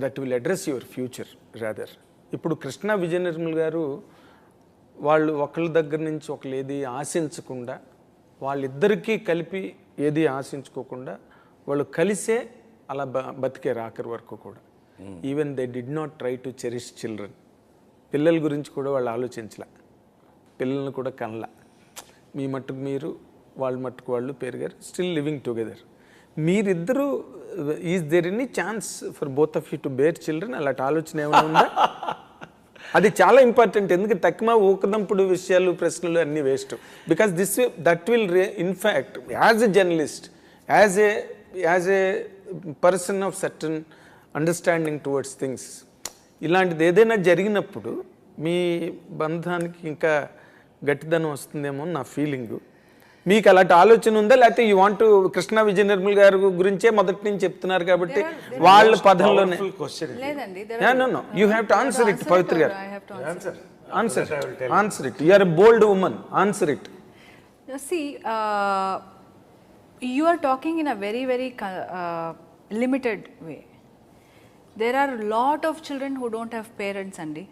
That will address your future rather. ఇప్పుడు కృష్ణ విజయ నిర్మల్ గారు వాళ్ళు ఒకళ్ళ దగ్గర నుంచి ఒకళ్ళు ఏది ఆశించకుండా, వాళ్ళిద్దరికీ కలిపి ఏది ఆశించుకోకుండా వాళ్ళు కలిసే అలా బతికే ఆఖరి వరకు కూడా. Even they did not try to cherish children. పిల్లల గురించి కూడా వాళ్ళు ఆలోచించలే, పిల్లల్ని కూడా కనలా. మీ మట్టుకు మీరు, వాళ్ళ మట్టుకు వాళ్ళు పెరిగారు, స్టిల్ లివింగ్ టుగెదర్. మీరిద్దరూ is there any chance for both of you to bear children? అలాంటి ఆలోచన ఏమైనా ఉందా? అది చాలా ఇంపార్టెంట్. ఎందుకంటే తక్కువ ఊకదంపుడు విషయాలు, ప్రశ్నలు అన్నీ waste. Because that will in fact as a journalist, as a person of certain understanding towards things, ఇలాంటిది ఏదైనా జరిగినప్పుడు మీ బంధానికి ఇంకా గట్టిదనం వస్తుందేమో నా ఫీలింగు. మీకు అలాంటి ఆలోచన ఉందా? లేకపోతే యూ వాంట్ కృష్ణ విజయ నిర్మల్ గారి గురించే మొదటి నుంచి చెప్తున్నారు కాబట్టి వాళ్ళ పదంలోనే? You have to answer it Pavitra గారు. Answer it. You are a bold woman. Answer it. See, you are talking in a very limited way. There are a lot of children who don't have parents, Andy.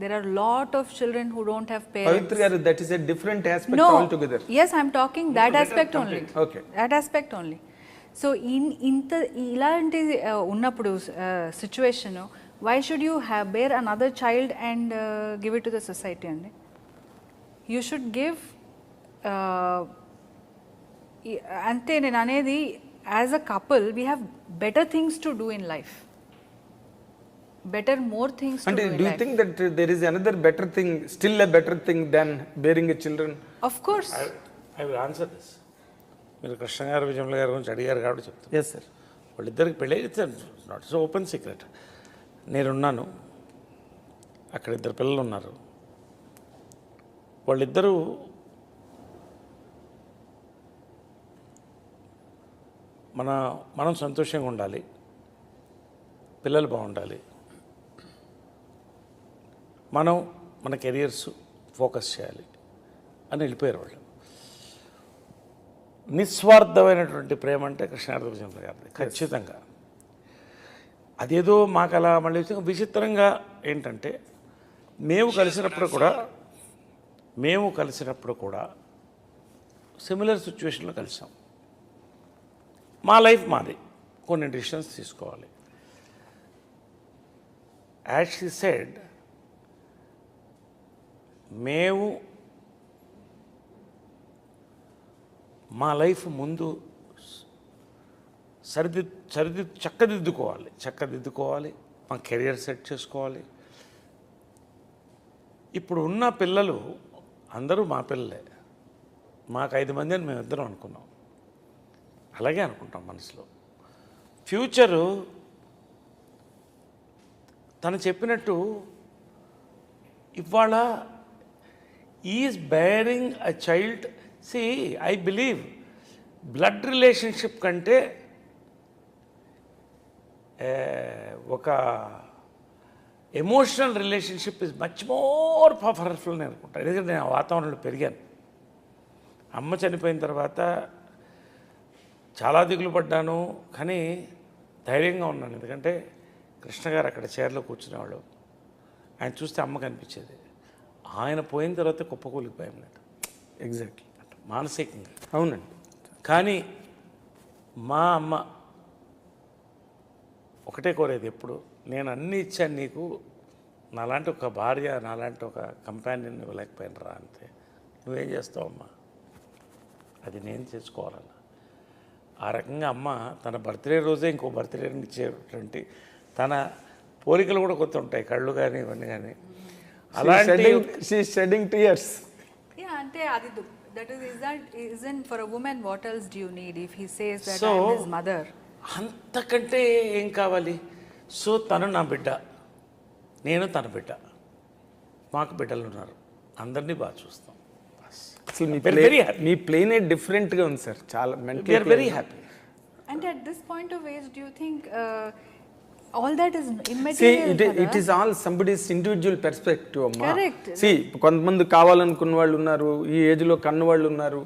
There are a lot of children who don't have parents. Pavitra garu, that is a different aspect altogether. Yes, I am talking that aspect only. Okay. That aspect only. So ilanti unnappudu situation, why should you bear another child and give it to the society, Andy? You should give ante nenu anedi, as a couple we have better things to do in life. More things to do in life. And do you think that there is another better thing, still a better thing than bearing a children? Of course. I will answer this. మీరు కృష్ణ గారు విజయమ్మ గారి గురించి అడిగారు కాబట్టి చెప్తాను. Yes sir. వాళ్ళిద్దరికి పెళ్ళి not so open secret. నేనున్నాను, అక్కడ ఇద్దరు పిల్లలు ఉన్నారు. వాళ్ళిద్దరూ మనం సంతోషంగా ఉండాలి, పిల్లలు బాగుండాలి, మన కెరియర్స్ ఫోకస్ చేయాలి అని వెళ్ళిపోయారు వాళ్ళు. నిస్వార్థమైనటువంటి ప్రేమ అంటే కృష్ణార్జున విజయమ్మ గారిది ఖచ్చితంగా. అదేదో మాకు అలా మళ్ళీ విచిత్రంగా ఏంటంటే మేము కలిసినప్పుడు కూడా సిమిలర్ సిచ్యువేషన్లో కలిసాం. మా లైఫ్ మాది, కొన్ని డిసిషన్స్ తీసుకోవాలి. యాజ్ షీ సెడ్, మేము మా లైఫ్ ముందు చక్కదిద్దుకోవాలి, మా కెరియర్ సెట్ చేసుకోవాలి. ఇప్పుడు ఉన్న పిల్లలు అందరూ మా పిల్లలే. మాకు 5 మంది అని మేమిద్దరం అనుకున్నాం, అలాగే అనుకుంటాం మనసులో. ఫ్యూచరు తను చెప్పినట్టు ఇవాళ is bearing a child. See, I believe blood relationship కంటే ఒక emotional relationship is much more powerful అని అనుకుంటాను. ఎందుకంటే నేను ఆ వాతావరణంలో పెరిగాను. అమ్మ చనిపోయిన తర్వాత చాలా దిగులు పడ్డాను, కానీ ధైర్యంగా ఉన్నాను. ఎందుకంటే కృష్ణ గారు అక్కడ చైర్లో కూర్చునేవాడు, ఆయన చూస్తే అమ్మ కనిపించేది. ఆయన పోయిన తర్వాత కుప్పకూలిపోయాం లేదు. ఎగ్జాక్ట్లీ, మానసికంగా. అవునండి. కానీ మా అమ్మ ఒకటే కోరేది ఎప్పుడు, నేను అన్నీ ఇచ్చాను నీకు, నాలాంటి ఒక భార్య, నాలాంటి ఒక కంపానియన్ ఇవ్వలేకపోయాను రా, అంతే. నువ్వేం చేస్తావమ్మా, అది నేను చేసుకోవాలన్నా. ఆ రకంగా అమ్మ తన బర్త్డే రోజే ఇంకో బర్త్డేని ఇచ్చేటువంటి తన పోలికలు కూడా కొత్త ఉంటాయి, కళ్ళు కానీ ఇవన్నీ కానీ. అలాంటి షెడ్డింగ్ టీయర్స్. అంటే అది isn't for a woman, what else do you need if he says that I am his mother? అంతకంటే ఏం కావాలి? సో తను నా బిడ్డ, నేను తన బిడ్డ, మాకు బిడ్డలు ఉన్నారు, అందరినీ బాగా చూస్తాం. మీ ప్లేనే డిఫరెంట్గా ఉంది సార్, చాలా very happy. And at this point of age, do you think all that is immaterial? See, it is all somebody's individual perspective, amma. Correct. See, కొంతమంది కావాలనుకున్న వాళ్ళు ఉన్నారు, ఈ ఏజ్లో కన్న వాళ్ళు ఉన్నారు.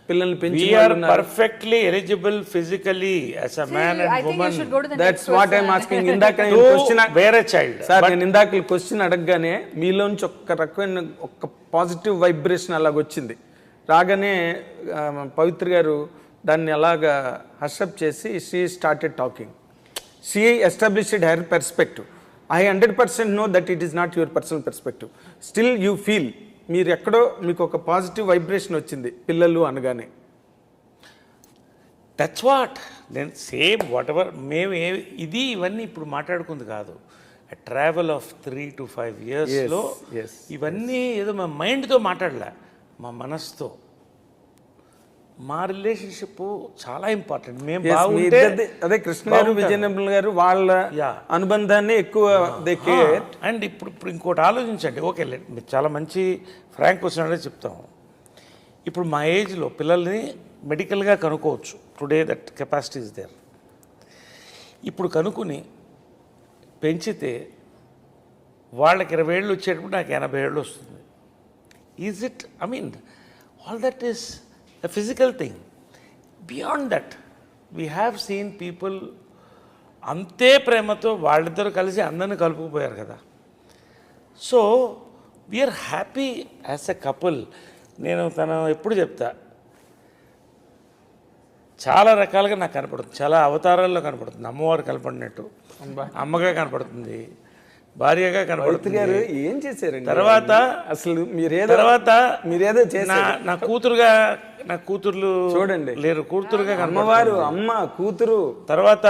పిల్లల్ని పెంచి we are perfectly eligible physically as a man I and think you should go to the that's next what I'm person. Asking. ఇందాక నేను టు క్వశ్చన్ వేరే చైల్డ్. సార్ నేను ఇందాక క్వశ్చన్ అడగగానే మీలోంచి ఒక్క రకమైన ఒక పాజిటివ్ వైబ్రేషన్ అలాగొచ్చింది. రాగానే పవిత్ర గారు దాన్ని అలాగా హర్షప్ చేసి she started talking. She established her perspective. I 100% know that it is not your personal perspective. Still you feel మీరు ఎక్కడో మీకు ఒక పాజిటివ్ వైబ్రేషన్ వచ్చింది పిల్లలు అనగానే. దట్స్ వాట్ నేను సేమ్ వాట్ ఎవర్ మేము ఇవన్నీ ఇప్పుడు మాట్లాడుకుంది కాదు. ట్రావెల్ ఆఫ్ 3 to 5 yearsలో yes, ఇవన్నీ ఏదో మా మైండ్తో మాట్లాడలే, మా మనసుతో. మా రిలేషన్షిప్ చాలా ఇంపార్టెంట్. మేము Yes, మీ బాగుంటే ఇద్దరిది- అదే కృష్ణ గారు విజయనగరం గారు వాళ్ళ Yeah. అనుబంధాన్ని ఎక్కువ అండ్ ఇప్పుడు ఇంకోటి ఆలోచించండి. ఓకే, మీరు చాలా మంచి ఫ్రాంక్ క్వశ్చన్ అనేది చెప్తాం. ఇప్పుడు మా ఏజ్లో పిల్లల్ని మెడికల్గా కనుక్కోవచ్చు. Today that capacity is there. ఇప్పుడు కనుక్కుని పెంచితే వాళ్ళకి 20 ఏళ్ళు వచ్చేటప్పుడు నాకు 80 ఏళ్ళు వస్తుంది. Is it? I mean all that is a physical thing. Beyond that, we have seen people అంతే ప్రేమతో వాళ్ళిద్దరు కలిసి అందరిని కలుపుకుపోయారు కదా. So we are happy as a couple. నేను తను ఎప్పుడు చెప్తా, చాలా రకాలుగా నాకు కనపడుతుంది, చాలా అవతారాల్లో కనపడుతుంది. అమ్మవారు కనపడినట్టు, అమ్మగా కనపడుతుంది, భార్యగా కనపడుతుంది. గారు ఏం చేశారండి తర్వాత అసలు మీరేదో చేశారు. నా కూతురుగా, నా కూతుర్లు చూడండి లేరు, కూతురుగా అమ్మవారు అమ్మ కూతురు. తర్వాత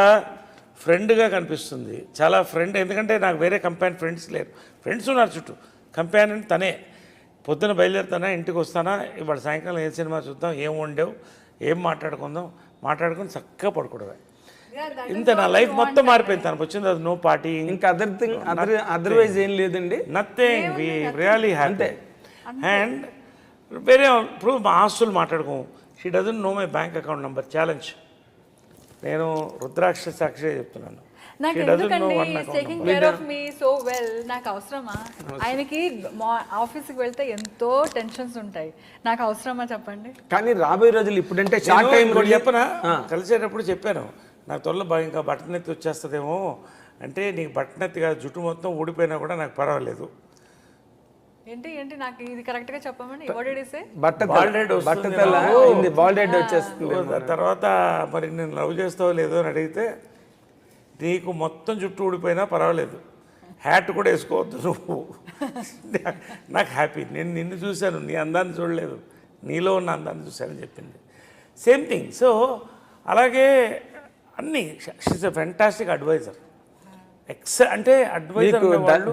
ఫ్రెండ్గా కనిపిస్తుంది, చాలా ఫ్రెండ్. ఎందుకంటే నాకు వేరే కంపానియన్ ఫ్రెండ్స్ లేరు. ఫ్రెండ్స్ ఉన్నారు చుట్టూ, కంపానియన్ తనే. పొద్దున బయలుదేరుతానా, ఇంటికి వస్తానా, ఇవాళ సాయంకాలం ఏ సినిమా చూద్దాం, ఏం వండావు, ఏం మాట్లాడుకుని చక్కగా పడుకోవడమే. ఇంత నా లైఫ్ మొత్తం మారిపోయింది. తనకు వచ్చింది అది నో పార్టీ, ఇంకా అదర్వైజ్ ఏం లేదండి. Nothing. We really happy. And వేరే ఇప్పుడు మా ఆస్తులు మాట్లాడుకోము. She doesn't know my bank account number. Challenge. నేను రుద్రాక్ష సాక్షి చెప్తున్నాను. నాకు ఎందుకండి taking care of me so well, నాకు అవసరమా? ఆయనకి ఆఫీస్కి వెళ్తే ఎంతో టెన్షన్స్ ఉంటాయి, నాకు అవసరమా చెప్పండి? కానీ రాబోయే రోజులు ఇప్పుడంటే షార్ట్ టైం కూడా చెప్పనా, కలిసేటప్పుడు చెప్పాను, నాకు త్వరలో ఇంకా బట్టనెత్తి వచ్చేస్తుందేమో అంటే, నీకు బట్టనెత్తి కాదు, జుట్టు మొత్తం ఊడిపోయినా కూడా నాకు పర్వాలేదు. ఏంటి నాకు ఇది కరెక్ట్ గా చెప్పమని ఓడేసే బాల్డ్ హెడ్ వచ్చేస్తుంది. తర్వాత మరి నేను లవ్ చేస్తావో లేదో అని అడిగితే, నీకు మొత్తం జుట్టు ఊడిపోయినా పర్వాలేదు, హ్యాట్ కూడా వేసుకోవద్దు నువ్వు, నాకు హ్యాపీ. నేను నిన్ను చూశాను, నీ అందాన్ని చూడలేదు, నీలో ఉన్న అందాన్ని చూశానని చెప్పింది. Same thing. సో అలాగే అన్నీ షీస్ ఎ ఫెంటాస్టిక్ అడ్వైజర్. అంటే అడ్వైజర్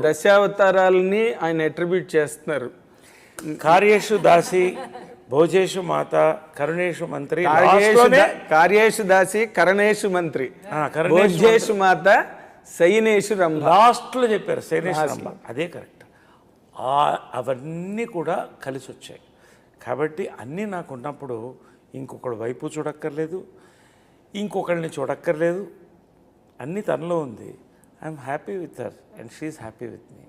దశావతారాలని ఆయన అట్రిబ్యూట్ చేస్తున్నారు. కార్యేషు దాసి, భోజేషు మాత, కరుణేషు మంత్రి, కార్యేషు దాసి, కరణేషు మంత్రి, భోజేషు మాత, శయనేషు రంభ. లాస్ట్లో చెప్పారు శయనేషు రంభ, అదే కరెక్ట్. అవన్నీ కూడా కలిసి వచ్చాయి. కాబట్టి అన్నీ నాకు ఉన్నప్పుడు ఇంకొకటి వైపు చూడక్కర్లేదు, ఇంకొకరిని చూడక్కర్లేదు, అన్నీ తనలో ఉంది. I'm happy with her and she is happy with me.